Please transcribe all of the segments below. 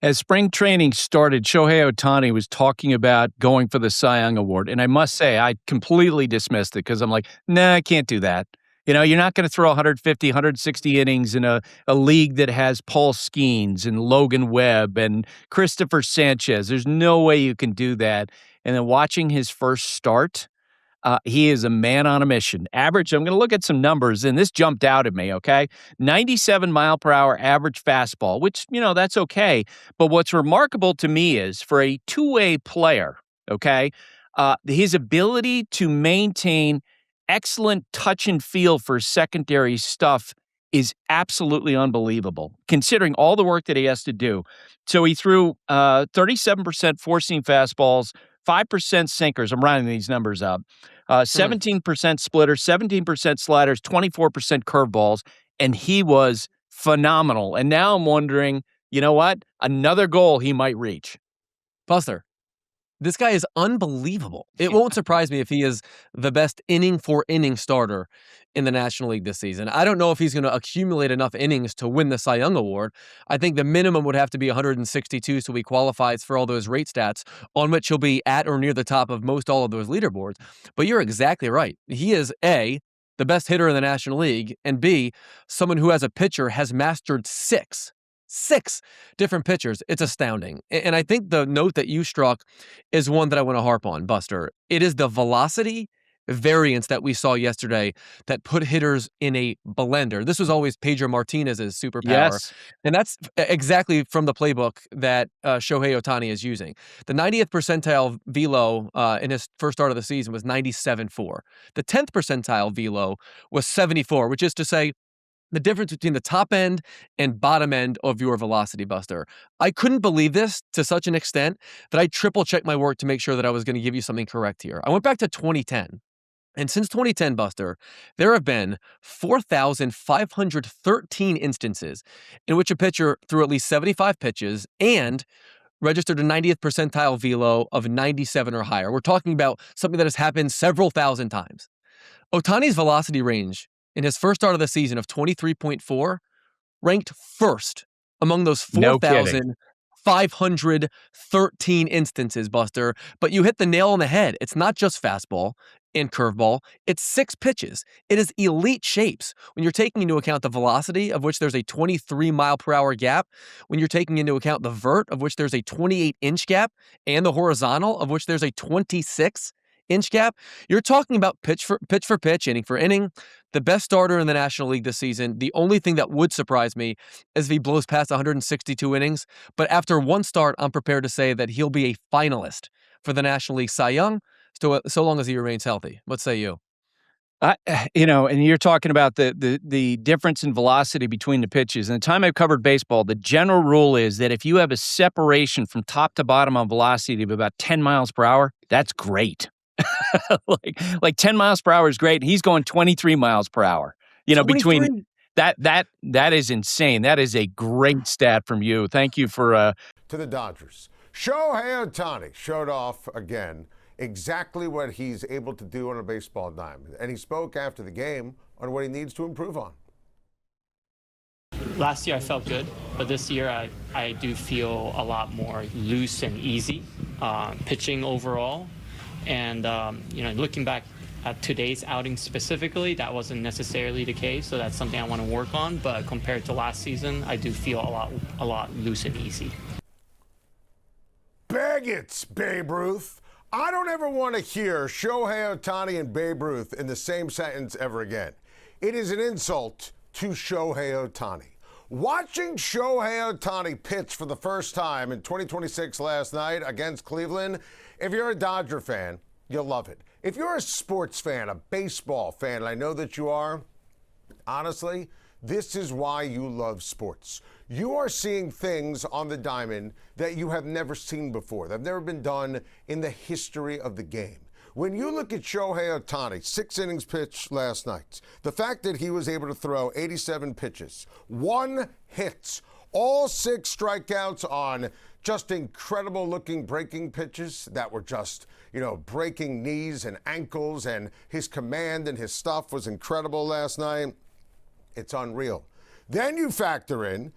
As spring training started, Shohei Otani was talking about going for the Cy Young Award, and I must say, I completely dismissed it because I'm like, "Nah, I can't do that." You're not gonna throw 150, 160 innings in a league that has Paul Skeens and Logan Webb and Christopher Sanchez. There's no way you can do that. And then watching his first start, he is a man on a mission. Average, I'm going to look at some numbers, and this jumped out at me, okay? 97 mile per hour average fastball, which, that's okay. But what's remarkable to me is for a two-way player, okay, his ability to maintain excellent touch and feel for secondary stuff is absolutely unbelievable, considering all the work that he has to do. So he threw 37% four-seam fastballs, 5% sinkers. I'm rounding these numbers up. 17% splitters, 17% sliders, 24% curveballs, and he was phenomenal. And now I'm wondering, you know what? Another goal he might reach. Buster, this guy is unbelievable. It won't surprise me if he is the best inning-for-inning starter in the National League this season. I don't know if he's going to accumulate enough innings to win the Cy Young Award. I think the minimum would have to be 162 so he qualifies for all those rate stats on which he'll be at or near the top of most all of those leaderboards. But you're exactly right. He is A, the best hitter in the National League, and B, someone who as a pitcher has mastered six different pitchers. It's astounding. And I think the note that you struck is one that I want to harp on, Buster. It is the velocity variance that we saw yesterday that put hitters in a blender. This was always Pedro Martinez's superpower. Yes. And that's exactly from the playbook that Shohei Otani is using. The 90th percentile velo in his first start of the season was 97.4. The 10th percentile velo was 74, which is to say, the difference between the top end and bottom end of your velocity, Buster. I couldn't believe this to such an extent that I triple-checked my work to make sure that I was going to give you something correct here. I went back to 2010. And since 2010, Buster, there have been 4,513 instances in which a pitcher threw at least 75 pitches and registered a 90th percentile velo of 97 or higher. We're talking about something that has happened several thousand times. Otani's velocity range in his first start of the season of 23.4 ranked first among those 4,513 instances, Buster. But you hit the nail on the head. It's not just fastball and curveball. It's 6 pitches. It is elite shapes. When you're taking into account the velocity, of which there's a 23 mile per hour gap, when you're taking into account the vert, of which there's a 28-inch gap, and the horizontal, of which there's a 26-inch gap, you're talking about pitch for pitch, inning for inning, the best starter in the National League this season. The only thing that would surprise me is if he blows past 162 innings. But after one start, I'm prepared to say that he'll be a finalist for the National League Cy Young, so long as he remains healthy. What say you? And you're talking about the difference in velocity between the pitches. And the time I've covered baseball, the general rule is that if you have a separation from top to bottom on velocity of about 10 miles per hour, that's great. like 10 miles per hour is great. He's going 23 miles per hour. 23? Between that is insane. That is a great stat from you. Thank you for to the Dodgers. Shohei Otani showed off again exactly what he's able to do on a baseball diamond, and he spoke after the game on what he needs to improve on. Last year I felt good, but this year I do feel a lot more loose and easy pitching overall. And, looking back at today's outing specifically, that wasn't necessarily the case, so that's something I want to work on. But compared to last season, I do feel a lot loose and easy. Bag it, Babe Ruth. I don't ever want to hear Shohei Otani and Babe Ruth in the same sentence ever again. It is an insult to Shohei Otani. Watching Shohei Otani pitch for the first time in 2026 last night against Cleveland, if you're a Dodger fan, you'll love it. If you're a sports fan, a baseball fan, and I know that you are, honestly, this is why you love sports. You are seeing things on the diamond that you have never seen before, that have never been done in the history of the game. When you look at Shohei Otani, 6 innings pitched last night, the fact that he was able to throw 87 pitches, 1 hit, all 6 strikeouts on just incredible looking breaking pitches that were just, breaking knees and ankles, and his command and his stuff was incredible last night. It's unreal. Then you factor in,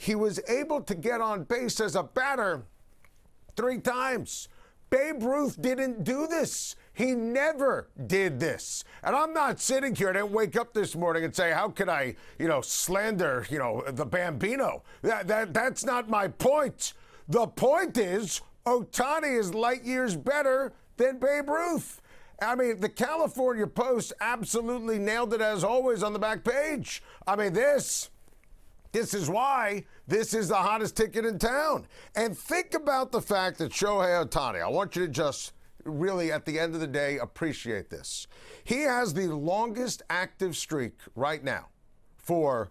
he was able to get on base as a batter 3 times. Babe Ruth didn't do this. He never did this. And I'm not sitting here, I didn't wake up this morning and say, how could I, slander, the Bambino? That's not my point. The point is, Otani is light years better than Babe Ruth. I mean, the California Post absolutely nailed it as always on the back page. I mean, this is why this is the hottest ticket in town. And think about the fact that Shohei Otani, I want you to just really, at the end of the day, appreciate this. He has the longest active streak right now for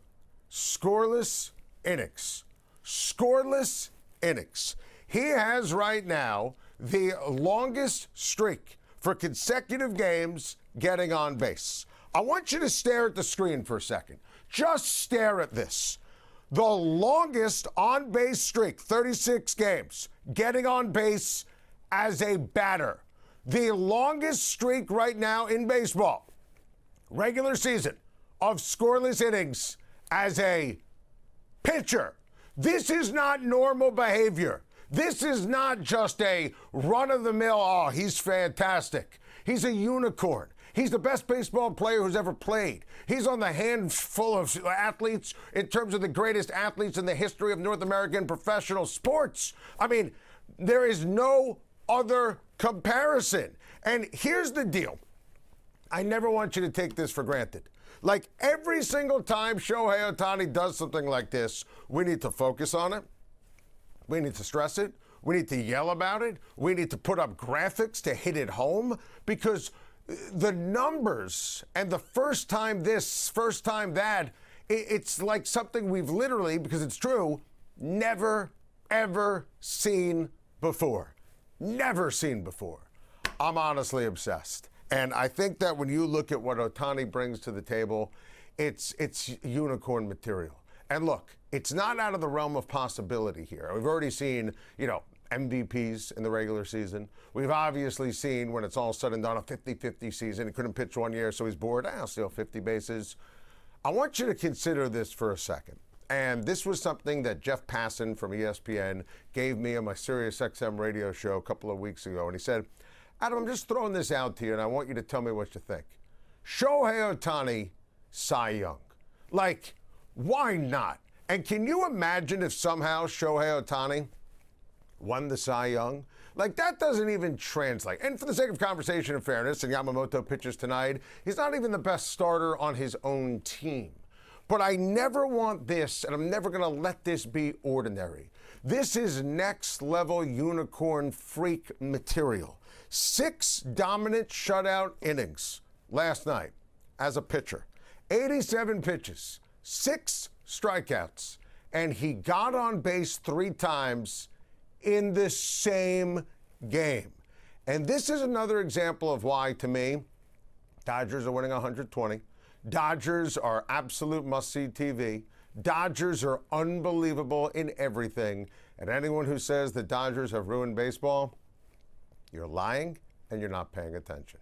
scoreless innings. Scoreless innings. He has right now the longest streak for consecutive games getting on base. I want you to stare at the screen for a second. Just stare at this. The longest on-base streak, 36 games, getting on base as a batter. The longest streak right now in baseball, regular season, of scoreless innings as a pitcher. This is not normal behavior. This is not just a run-of-the-mill, oh, he's fantastic. He's a unicorn. He's the best baseball player who's ever played. He's on the handful of athletes in terms of the greatest athletes in the history of North American professional sports. I mean, there is no other comparison. And here's the deal. I never want you to take this for granted. Like every single time Shohei Otani does something like this, we need to focus on it. We need to stress it. We need to yell about it. We need to put up graphics to hit it home, because the numbers and the first time this, first time that, it's like something we've literally, because it's true, never, ever seen before. Never seen before. I'm honestly obsessed. And I think that when you look at what Otani brings to the table, it's unicorn material. And look, it's not out of the realm of possibility here. We've already seen, MVPs in the regular season. We've obviously seen, when it's all said and done, a 50-50 season. He couldn't pitch one year, so he's bored. I'll steal 50 bases. I want you to consider this for a second. And this was something that Jeff Passan from ESPN gave me on my SiriusXM radio show a couple of weeks ago. And he said, Adam, I'm just throwing this out to you, and I want you to tell me what you think. Shohei Otani, Cy Young. Like, why not? And can you imagine if somehow Shohei Otani won the Cy Young? Like, that doesn't even translate. And for the sake of conversation and fairness, and Yamamoto pitches tonight, he's not even the best starter on his own team. But I never want this, and I'm never going to let this be ordinary. This is next-level unicorn freak material. 6 dominant shutout innings last night as a pitcher. 87 pitches, 6 strikeouts, and he got on base 3 times in the same game. And this is another example of why, to me, Dodgers are winning 120. Dodgers are absolute must-see TV. Dodgers are unbelievable in everything. And anyone who says the Dodgers have ruined baseball, you're lying and you're not paying attention.